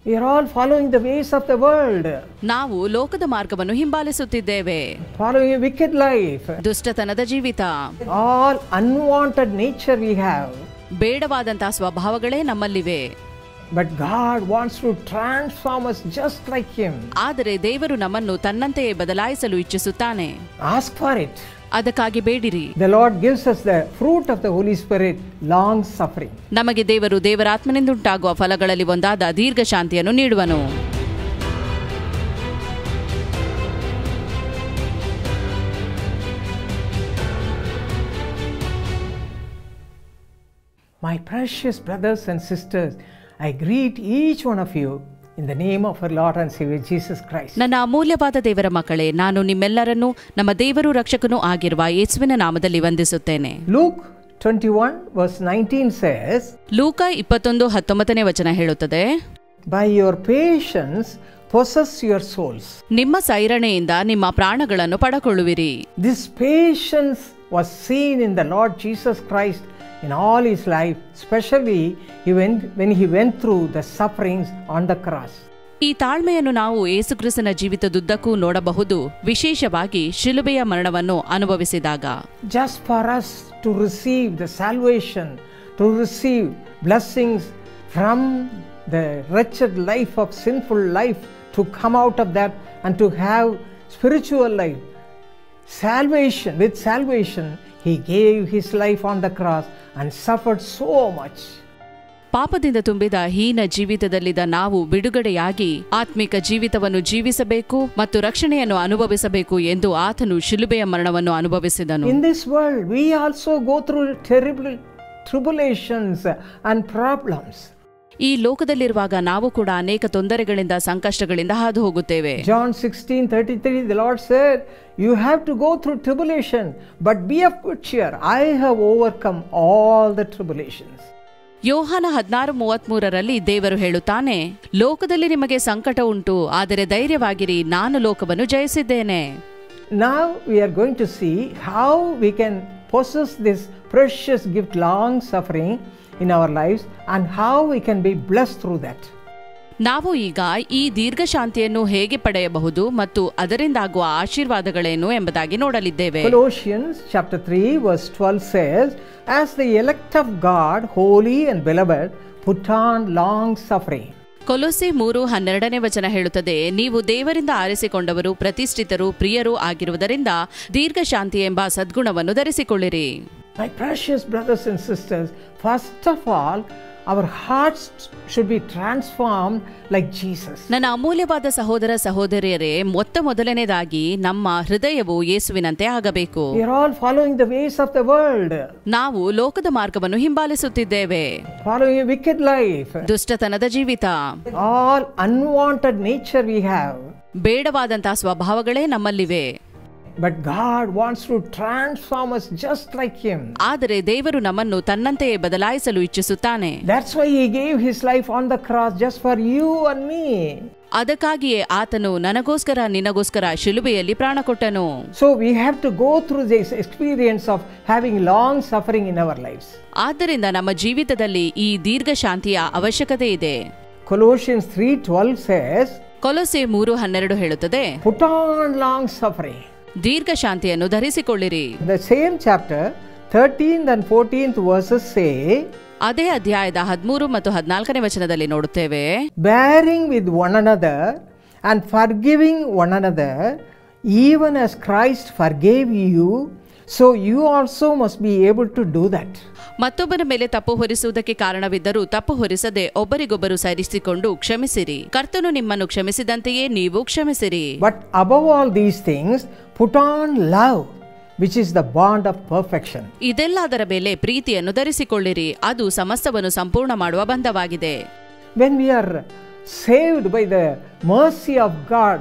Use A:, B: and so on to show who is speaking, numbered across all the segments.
A: We are all following the ways of the world.
B: ನಾವು ಲೋಕದ ಮಾರ್ಗವನ್ನು ಹಿಂಬಾಲಿಸುತ್ತಿದ್ದೇವೆ.
A: Following a wicked life.
B: ದುಷ್ಟತನದ ಜೀವಿತ.
A: All unwanted nature we have.
B: ಬೇಡವಾದಂತಹ ಸ್ವಭಾವಗಳೇ ನಮ್ಮಲ್ಲಿವೆ.
A: But God wants to transform us just like Him.
B: ಆದರೆ ದೇವರು ನಮ್ಮನ್ನು ತನ್ನಂತೆಯೇ ಬದಲಾಯಿಸಲು ಇಚ್ಛಿಸುತ್ತಾನೆ.
A: Ask for it.
B: ಅದಕ್ಕಾಗಿ ಬೇಡಿರಿ.
A: The Lord gives us the fruit of the Holy Spirit, long suffering.
B: ನಮಗೆ ದೇವರು ದೇವರಾತ್ಮನಿಂದ ಉಂಟಾಗುವ ಫಲಗಳಲ್ಲಿ ಒಂದಾದ ದೀರ್ಘ ಶಾಂತಿಯನ್ನು ನೀಡುವನು.
A: My precious brothers and sisters, I greet each one of you in the name of our Lord and Savior Jesus Christ.
B: ನನ್ನ ಅಮೂಲ್ಯವಾದ ದೇವರ ಮಕ್ಕಳೇ, ನಾನು ನಿಮ್ಮೆಲ್ಲರನ್ನು ನಮ್ಮ ದೇವರು ರಕ್ಷಕನೂ ಆಗಿರುವ ಯೇಸುವಿನ ನಾಮದಲ್ಲಿ ವಂದಿಸುತ್ತೇನೆ.
A: Luke 21 verse 19 says,
B: ಲೂಕ 21:19 ವಚನ ಹೇಳುತ್ತದೆ,
A: By your patience possess your souls.
B: ನಿಮ್ಮ ಸೈರಣೆಯಿಂದ ನಿಮ್ಮ ಪ್ರಾಣಗಳನ್ನು ಪಡಕೊಳ್ಳುವಿರಿ.
A: This patience was seen in the Lord Jesus Christ in all his life, especially when he went through the sufferings on the cross.
B: ಈ ತಾಳ್ಮೆಯನ್ನು ನಾವು ಯೇಸುಕ್ರಿಸ್ತನ ಜೀವಿತದುದ್ದಕ್ಕೂ ನೋಡಬಹುದು, ವಿಶೇಷವಾಗಿ ಶಿಲುಬೆಯ ಮರಣವನ್ನು ಅನುಭವಿಸಿದಾಗ.
A: Just for us to receive the salvation, to receive blessings from the wretched life of sinful life, to come out of that and to have spiritual life. Salvation, with salvation, he gave his life on the cross and suffered so much.
B: ಪಾಪದಿಂದ ತುಂಬಿದ ಹೀನ ಜೀವಿತದಲ್ಲಿದ್ದ ನಾವು ಬಿಡುಗಡೆಯಾಗಿ ಆತ್ಮಿಕ ಜೀವಿತವನ್ನು ಜೀವಿಸಬೇಕು ಮತ್ತು ರಕ್ಷಣೆಯನ್ನು ಅನುಭವಿಸಬೇಕು ಎಂದು ಆತನು ಶಿಲುಬೆಯ ಮರಣವನ್ನು ಅನುಭವಿಸಿದನು.
A: In this world we also go through terrible tribulations and problems.
B: ಈ ಲೋಕದಲ್ಲಿರುವಾಗ ನಾವು ಕೂಡ ಅನೇಕ ತೊಂದರೆಗಳಿಂದ ಸಂಕಷ್ಟಗಳಿಂದ ಹಾದು ಹೋಗುತ್ತೇವೆ.
A: John 16:33 the Lord said, you have to go through tribulation, but be of good cheer, I have overcome all the tribulations.
B: ಯೋಹಾನ 16:33 ದೇವರು ಹೇಳುತ್ತಾನೆ, ಲೋಕದಲ್ಲಿ ನಿಮಗೆ ಸಂಕಟ ಉಂಟು, ಆದರೆ ಧೈರ್ಯವಾಗಿರಿ, ನಾನು ಲೋಕವನ್ನು ಜಯಿಸಿದ್ದೇನೆ.
A: Now we are going to see how we can possess this precious gift, long suffering, in our lives, and how we can be blessed through that.
B: ನಾವು ಈಗ ಈ ದೀರ್ಘ ಶಾಂತಿಯನ್ನು ಹೇಗೆ ಪಡೆಯಬಹುದು ಮತ್ತು ಅದರಿಂದಾಗುವ ಆಶೀರ್ವಾದಗಳೇನು ಎಂಬುದಾಗಿ ನೋಡಲಿದ್ದೇವೆ.
A: Colossians chapter 3 verse 12 says, as the elect of God, holy and beloved, put on long suffering.
B: ಕೊಲೊಸ್ಸೆ 3:12 ವಚನ ಹೇಳುತ್ತದೆ, ನೀವು ದೇವರಿಂದ ಆರಿಸಿಕೊಂಡವರು, ಪ್ರತಿಷ್ಠಿತರು, ಪ್ರಿಯರು ಆಗಿರುವುದರಿಂದ ದೀರ್ಘ ಶಾಂತಿ ಎಂಬ ಸದ್ಗುಣವನ್ನು ಧರಿಸಿಕೊಳ್ಳಿರಿ.
A: My precious brothers and sisters, first of all, our hearts should be transformed like Jesus.
B: ನನ್ನ ಅಮೂಲ್ಯವಾದ ಸಹೋದರ ಸಹೋದರಿಯರೇ, ಮೊದಲನೇದಾಗಿ ನಮ್ಮ ಹೃದಯವು ಯೇಸುವಿನಂತೆ ಆಗಬೇಕು.
A: We are all following the ways of the world.
B: ನಾವು ಲೋಕದ ಮಾರ್ಗವನ್ನು ಹಿಂಬಾಲಿಸುತ್ತಿದ್ದೇವೆ.
A: Following a wicked life.
B: ದುಷ್ಟತನದ ಜೀವಿತ.
A: All unwanted nature we have.
B: ಬೇಡವಾದಂತಹ ಸ್ವಭಾವಗಳೇ ನಮ್ಮಲ್ಲಿವೆ.
A: But God wants to transform us just like Him.
B: ಆದರೆ ದೇವರು ನಮ್ಮನ್ನು ತನ್ನಂತೆಯೇ ಬದಲಾಯಿಸಲು ಇಚ್ಛಿಸುತ್ತಾನೆ.
A: That's why He gave His life on the cross just for you and me.
B: ಅದಕ್ಕಾಗಿಯೇ ಆತನು ನನಗೋಸ್ಕರ ನಿನಗೋಸ್ಕರ ಶಿಲುಬೆಯಲ್ಲಿ ಪ್ರಾಣ ಕೊಟ್ಟನು.
A: So we have to go through this experience of having long suffering in our lives.
B: ಆದ್ದರಿಂದ ನಮ್ಮ ಜೀವಿತದಲ್ಲಿ ಈ ದೀರ್ಘ ಶಾಂತಿಯ ಅವಶ್ಯಕತೆ ಇದೆ.
A: Colossians 3:12 says,
B: ಕೊಲೊಸ್ಸೆ 3:12 ಹೇಳುತ್ತದೆ,
A: put on long suffering.
B: ದೀರ್ಘ ಶಾಂತಿಯನ್ನು ಧರಿಸಿಕೊಳ್ಳಿರಿ.
A: The same chapter 13th and 14th verses say,
B: ಅದೇ ಅಧ್ಯಾಯದ 13 ಮತ್ತು 14ನೇ ವಚನದಲ್ಲಿ ನೋಡುತ್ತೇವೆ,
A: bearing with one another and forgiving one another, even as Christ forgave you, so you also must be able to do that.
B: ಮತ್ತೊಬ್ಬರ ಮೇಲೆ ತಪ್ಪು ಹೊರಿಸುವುದಕ್ಕೆ ಕಾರಣವಿದ್ದರೂ ತಪ್ಪು ಹೊರಿಸದೆ ಒಬ್ಬರಿಗೊಬ್ಬರು ಸರಿಸಿಕೊಂಡು ಕ್ಷಮಿಸಿರಿ. ಕರ್ತನು ನಿಮ್ಮನ್ನು ಕ್ಷಮಿಸಿದಂತೆಯೇ ನೀವು ಕ್ಷಮಿಸಿರಿ.
A: But above all these things, put on love, which is the bond of perfection.
B: ಇದೆಲ್ಲದರ ಮೇಲೆ ಪ್ರೀತಿಯನ್ನು ಧರಿಸಿಕೊಳ್ಳಿರಿ, ಅದು ಸಮಸ್ತವನ್ನು ಸಂಪೂರ್ಣ ಮಾಡುವ ಬಂಧವಾಗಿದೆ.
A: When we are saved by the mercy of God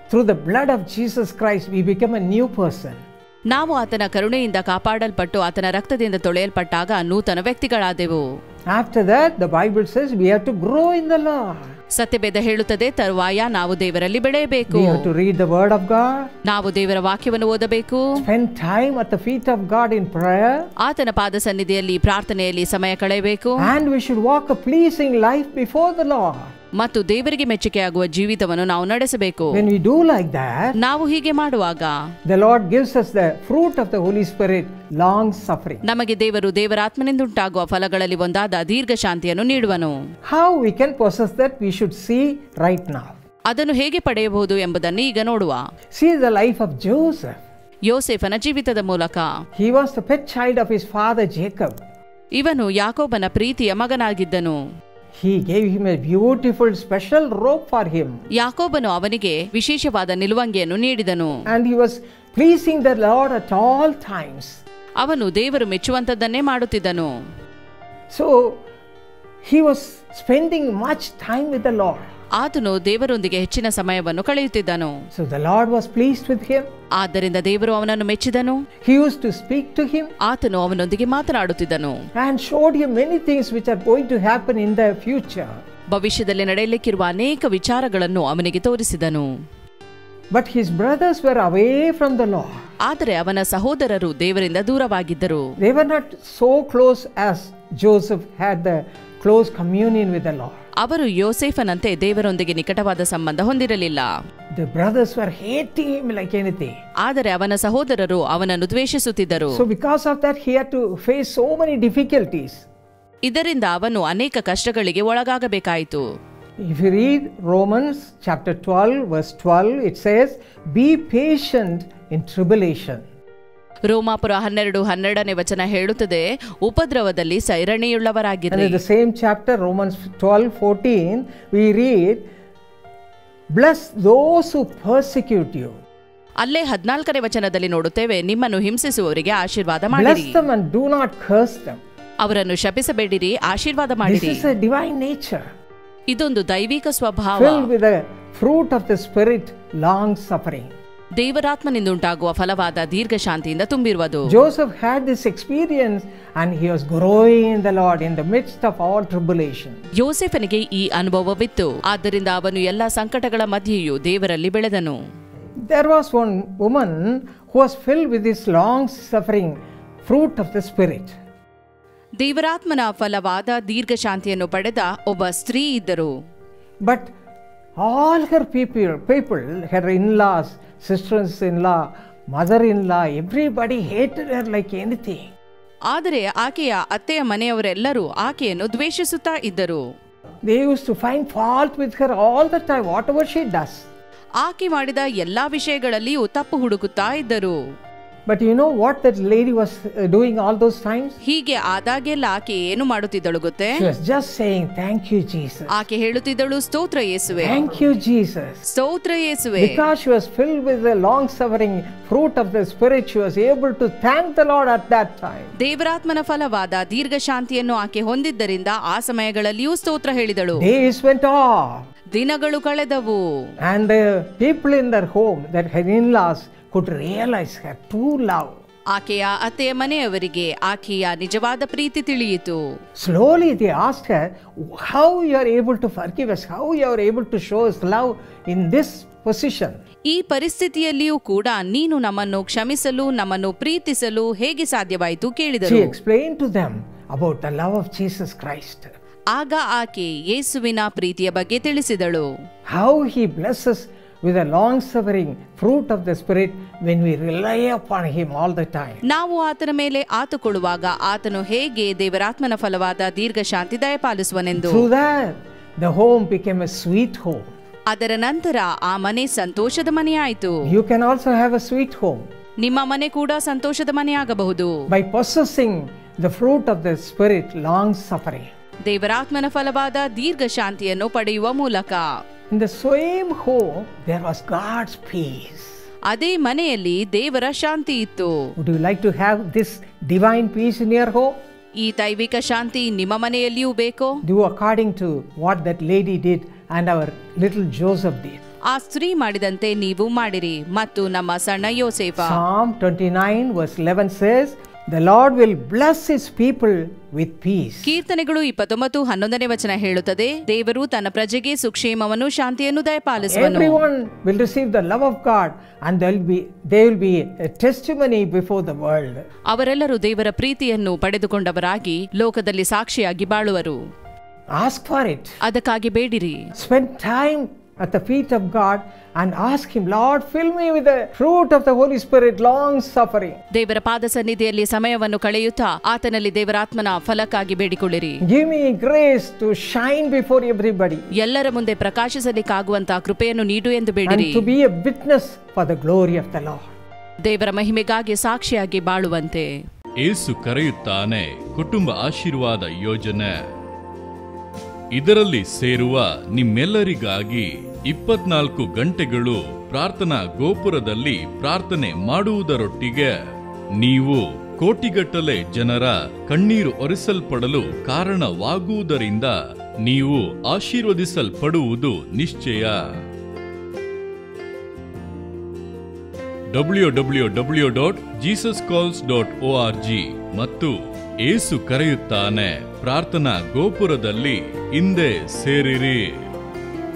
A: through the blood of Jesus Christ, we become a new person.
B: ನಾವು ಆತನ ಕರುಣೆಯಿಂದ ಕಾಪಾಡಲ್ಪಟ್ಟು ಆತನ ರಕ್ತದಿಂದ ತೊಳೆಯಲ್ಪಟ್ಟಾಗ ನೂತನ ವ್ಯಕ್ತಿಗಳಾದೆವು.
A: After that, the Bible says we have to grow in the Lord.
B: ಸತ್ಯವೇದ ಹೇಳುತ್ತದೆ, ತರುವಾಯ ನಾವು ದೇವರಲ್ಲಿ ಬೆಳೆಯಬೇಕು.
A: We have to read the word of God.
B: ನಾವು ದೇವರ ವಾಕ್ಯವನ್ನು ಓದಬೇಕು.
A: Spend time at the feet of God in prayer.
B: ಆತನ ಪಾದ ಸನ್ನಿಧಿಯಲ್ಲಿ ಪ್ರಾರ್ಥನೆಯಲ್ಲಿ ಸಮಯ ಕಳೆಯಬೇಕು.
A: And we should walk a pleasing life before the Lord.
B: ಮತ್ತು ದೇವರಿಗೆ ಮೆಚ್ಚುಗೆಯಾಗುವ ಜೀವಿತವನ್ನು ನಾವು ನಡೆಸಬೇಕು.
A: When we do like that,
B: ನಾವು ಹೀಗೆ ಮಾಡುವಾಗ
A: the Lord gives us the fruit of the Holy Spirit, long suffering.
B: ನಮಗೆ ದೇವರು ದೇವರಾತ್ಮನಿಂದ ಉಂಟಾಗುವ ಫಲಗಳಲ್ಲಿ ಒಂದಾದ ದೀರ್ಘ ಶಾಂತಿಯನ್ನು ನೀಡುವನು.
A: How we can possess that, we should see right now.
B: ಅದನ್ನು ಹೇಗೆ ಪಡೆಯಬಹುದು ಎಂಬುದನ್ನು ಈಗ ನೋಡುವ.
A: See the life of Joseph.
B: ಯೋಸೇಫನ ಜೀವಿತದ ಮೂಲಕ.
A: He was the pet child of his father Jacob.
B: ಇವನು ಯಾಕೋಬನ ಪ್ರೀತಿಯ ಮಗನಾಗಿದ್ದನು.
A: He gave him a beautiful special robe for him.
B: ಯಾಕೋಬನು ಅವನಿಗೆ ವಿಶೇಷವಾದ ನಿಲುವಂಗಿಯನ್ನು ನೀಡಿದನು.
A: And he was pleasing the Lord at all times.
B: ಅವನು ದೇವರು ಮೆಚ್ಚುವಂತದ್ದನ್ನೇ ಮಾಡುತ್ತಿದ್ದನು.
A: So he was spending much time with the Lord.
B: ಆತನು ದೇವರೊಂದಿಗೆ ಹೆಚ್ಚಿನ ಸಮಯವನ್ನು ಕಳೆಯುತ್ತಿದ್ದನು.
A: So the Lord was pleased with him.
B: ಆದ್ದರಿಂದ ದೇವರು ಅವನನ್ನು ಮೆಚ್ಚಿದನು.
A: He used to speak to him.
B: ಆತನು ಅವನೊಂದಿಗೆ ಮಾತನಾಡುತ್ತಿದ್ದನು.
A: And showed him many things which are going to happen in the future.
B: ಭವಿಷ್ಯದಲ್ಲಿ ನಡೆಯಲಿಕ್ಕಿರುವ ಅನೇಕ ವಿಚಾರಗಳನ್ನು ಅವನಿಗೆ ತೋರಿಸಿದನು.
A: But his brothers were away from the Lord.
B: ಆದರೆ ಅವನ ಸಹೋದರರು ದೇವರಿಂದ ದೂರವಾಗಿದ್ದರು.
A: They were not so close as Joseph had the close communion with the Lord.
B: ಅವರು ಯೋಸೇಫನಂತೆ ದೇವರೊಂದಿಗೆ ನಿಕಟವಾದ ಸಂಬಂಧ ಹೊಂದಿರಲಿಲ್ಲ.
A: The brothers were hating him like anything.
B: ಆದರೆ ಅವನ ಸಹೋದರರು ಅವನನ್ನು ದ್ವೇಷಿಸುತ್ತಿದ್ದರು.
A: So because of that he had to face so many difficulties.
B: ಇದರಿಂದ ಅವನು ಅನೇಕ ಕಷ್ಟಗಳಿಗೆ ಒಳಗಾಗಬೇಕಾಯಿತು.
A: If you read Romans chapter 12 verse 12, it says, "Be patient in tribulation."
B: ರೋಮಾಪುರ 12:12 ವಚನ ಹೇಳುತ್ತದೆ, ಉಪದ್ರವದಲ್ಲಿ ಸೈರಣೆಯುಳ್ಳವರಾಗಿರಿ.
A: And in the same chapter, Romans 12:14, we read, "Bless those who persecute you."
B: ಅಲ್ಲೇ 14ನೇ ವಚನದಲ್ಲಿ ನೋಡುತ್ತೇವೆ, ನಿಮ್ಮನ್ನು ಹಿಂಸಿಸುವವರಿಗೆ ಆಶೀರ್ವಾದ ಮಾಡಿರಿ.
A: Bless them and do not curse them.
B: ಅವರನ್ನು ಶಪಿಸಬೇಡಿರಿ, ಆಶೀರ್ವಾದ ಮಾಡಿರಿ.
A: This is a divine nature.
B: ಇದೊಂದು ದೈವಿಕ ಸ್ವಭಾವ.
A: Filled with the fruit of the Spirit, long suffering.
B: ದೇವರಾತ್ಮನಿಂದ ಉಂಟಾಗುವ ಫಲವಾದ ದೀರ್ಘ ಶಾಂತಿಯಿಂದ ತುಂಬಿರುವುದು.
A: Joseph had this experience and he was growing in the Lord in the midst of all tribulation.
B: ಯೋಸೇಫನಿಗೆ ಈ ಅನುಭವವಿತ್ತು, ಆದ್ದರಿಂದ ಅವನು ಎಲ್ಲಾ ಸಂಕಟಗಳ ಮಧ್ಯೆಯೂ ದೇವರಲ್ಲಿ ಬೆಳೆದನು.
A: There was one woman who was filled with this long suffering fruit of the Spirit.
B: ದೇವರಾತ್ಮನ ಫಲವಾದ ದೀರ್ಘ ಶಾಂತಿಯನ್ನು ಪಡೆದ ಒಬ್ಬ ಸ್ತ್ರೀ ಇದ್ದರು.
A: But all her people, her in-laws, sisters-in-law, mother-in-law, everybody hated her like anything.
B: ಆದರೆ ಆಕೆಯ ಅತ್ತೆಯ ಮನೆಯವರೆಲ್ಲರೂ ಆಕೆಯನ್ನು ದ್ವೇಷಿಸುತ್ತಾ ಇದ್ದರು.
A: They used to find fault with her all the time, whatever she does.
B: ಆಕೆ ಮಾಡಿದ ಎಲ್ಲಾ ವಿಷಯಗಳಲ್ಲಿಯೂ ತಪ್ಪು ಹುಡುಕುತ್ತಾ ಇದ್ದರು.
A: But you know what that lady was doing all those times?
B: ಹೀಗೆ ಆದಾಗೆಲ್ಲ ಆಕೆ ಏನು ಮಾಡುತ್ತಿದ್ದಳು ಗೊತ್ತೇ?
A: She was just saying, "Thank you, Jesus."
B: ಆಕೆ ಹೇಳುತ್ತಿದ್ದಳು, ಸ್ತೋತ್ರ ಯೇಸುವೆ.
A: Thank you, Jesus.
B: ಸ್ತೋತ್ರ ಯೇಸುವೆ.
A: Because she was filled with the long suffering fruit of the Spirit, she was able to thank the Lord at that time.
B: ದೇವರಾತ್ಮನ ಫಲವಾದ ದೀರ್ಘ ಶಾಂತಿಯನ್ನು ಆಕೆ ಹೊಂದಿದ್ದರಿಂದ ಆ ಸಮಯಗಳಲ್ಲಿಯೂ ಸ್ತೋತ್ರ ಹೇಳಿದಳು.
A: Days went on.
B: ದಿನಗಳು ಕಳೆದವು.
A: And the people in their home, that her in-laws, could realize her true love.
B: ಆಕೆಯ ಅತ್ತೆಯ ಮನೆಯವರಿಗೆ ಆಕೆಯ ನಿಜವಾದ ಪ್ರೀತಿ ತಿಳಿಯಿತು.
A: Slowly they asked her, "How you are able to forgive us? How you are able to show us love in this position?"
B: ಈ ಪರಿಸ್ಥಿತಿಯಲ್ಲಿಯೂ ಕೂಡ ನೀನು ನಮ್ಮನ್ನು ಕ್ಷಮಿಸಲು, ನಮ್ಮನ್ನು ಪ್ರೀತಿಸಲು ಹೇಗೆ ಸಾಧ್ಯವಾಯಿತು ಕೇಳಿದರು.
A: She explained to them about the love of Jesus Christ.
B: ಆಗ ಆಕೆ ಯೇಸುವಿನ ಪ್ರೀತಿಯ ಬಗ್ಗೆ ತಿಳಿಸಿದಳು.
A: How he blesses with a long suffering fruit of the Spirit when we rely upon him all the time.
B: ನಾವು ಆತನ ಮೇಲೆ ಆತುಕೊಳ್ಳುವಾಗ ಆತನು ಹೇಗೆ ದೇವರಾತ್ಮನ ಫಲವಾದ ದೀರ್ಘ ಶಾಂತಿ ದಯಪಾಲಿಸುವನೆಂದು.
A: Through that the home became a sweet home.
B: ಅದರ ನಂತರ ಆ ಮನೆ ಸಂತೋಷದ ಮನೆಯಾಯಿತು.
A: You can also have a sweet home.
B: ನಿಮ್ಮ ಮನೆ ಕೂಡ ಸಂತೋಷದ ಮನೆಯಾಗಬಹುದು.
A: By possessing the fruit of the Spirit, long suffering.
B: ದೇವರಾತ್ಮನ ಫಲವಾದ ದೀರ್ಘ ಶಾಂತಿಯನ್ನು ಪಡೆಯುವ ಮೂಲಕ.
A: In the same home there was God's peace.
B: ಅದೇ ಮನೆಯಲ್ಲಿ ದೇವರ ಶಾಂತಿ ಇತ್ತು.
A: Would you like to have this divine peace in your home?
B: ಈ ದೈವಿಕ ಶಾಂತಿ ನಿಮ್ಮ ಮನೆಯಲ್ಲಿಯೂ ಬೇಕೋ?
A: Do according to what that lady did and our little Joseph did.
B: ಆ ಸ್ತ್ರೀ ಮಾಡಿದಂತೆ ನೀವು ಮಾಡಿರಿ ಮತ್ತು ನಮ್ಮ ಸಣ್ಣ ಯೋಸೇಫ.
A: Psalm 29 verse 11 says, "The Lord will bless his people with peace."
B: ಕೀರ್ತನೆಗಳು 29:11 ವಚನ ಹೇಳುತ್ತದೆ, ದೇವರು ತನ್ನ ಪ್ರಜೆಗೆ ಸುಕ್ಷೇಮವನ್ನು ಶಾಂತಿಯನ್ನು ದಯಪಾಲಿಸುವನು.
A: Everyone will receive the love of God and they will be a testimony before the world.
B: ಅವರೆಲ್ಲರೂ ದೇವರ ಪ್ರೀತಿಯನ್ನು ಪಡೆದುಕೊಂಡವರಾಗಿ ಲೋಕದಲ್ಲಿ ಸಾಕ್ಷಿಯಾಗಿ ಬಾಳುವರು.
A: Ask for it.
B: ಅದಕ್ಕಾಗಿ ಬೇಡಿರಿ.
A: Spend time at the feet of God and ask Him, Lord, fill me with the fruit of the Holy Spirit, long suffering.
B: ದೇವರ ಪಾದ ಸನ್ನಿಧಿಯಲ್ಲಿ ಸಮಯವನ್ನು ಕಳೆಯುತ್ತಾ ಆತನಲ್ಲಿ ದೇವರಾತ್ಮನ ಫಲಕ್ಕಾಗಿ ಬೇಡಿಕೊಳ್ಳಿರಿ.
A: Give me grace to shine before everybody.
B: ಎಲ್ಲರ ಮುಂದೆ ಪ್ರಕಾಶಿಸಲಿಕ್ಕಾಗುವಂತ ಕೃಪೆಯನ್ನು ನೀಡು ಎಂದು ಬೇಡಿರಿ.
A: And to be a witness for the glory of the Lord.
B: ದೇವರ ಮಹಿಮೆಗಾಗಿ ಸಾಕ್ಷಿಯಾಗಿ ಬಾಳುವಂತೆ.
C: ಯೇಸು ಕರೆಯುತ್ತಾನೆ ಕುಟುಂಬ ಆಶೀರ್ವಾದ ಯೋಜನೆ. ಇದರಲ್ಲಿ ಸೇರುವ ನಿಮ್ಮೆಲ್ಲರಿಗಾಗಿ 24 ಗಂಟೆಗಳು ಪ್ರಾರ್ಥನಾ ಗೋಪುರದಲ್ಲಿ ಪ್ರಾರ್ಥನೆ ಮಾಡುವುದರೊಟ್ಟಿಗೆ ನೀವು ಕೋಟಿಗಟ್ಟಲೆ ಜನರ ಕಣ್ಣೀರು ಒರೆಸಲ್ಪಡಲು ಕಾರಣವಾಗುವುದರಿಂದ ನೀವು ಆಶೀರ್ವದಿಸಲ್ಪಡುವುದು ನಿಶ್ಚಯ. www.jesuscalls.org ಮತ್ತು ಯೇಸು ಕರೆಯುತ್ತಾನೆ ಪ್ರಾರ್ಥನಾ ಗೋಪುರದಲ್ಲಿ ಹಿಂದೆ ಸೇರಿರಿ.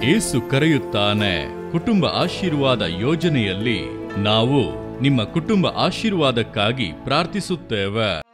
C: ಯೇಸು ಕರೆಯುತ್ತಾನೆ ಕುಟುಂಬ ಆಶೀರ್ವಾದ ಯೋಜನೆಯಲ್ಲಿ ನಾವು ನಿಮ್ಮ ಕುಟುಂಬ ಆಶೀರ್ವಾದಕ್ಕಾಗಿ ಪ್ರಾರ್ಥಿಸುತ್ತೇವೆ.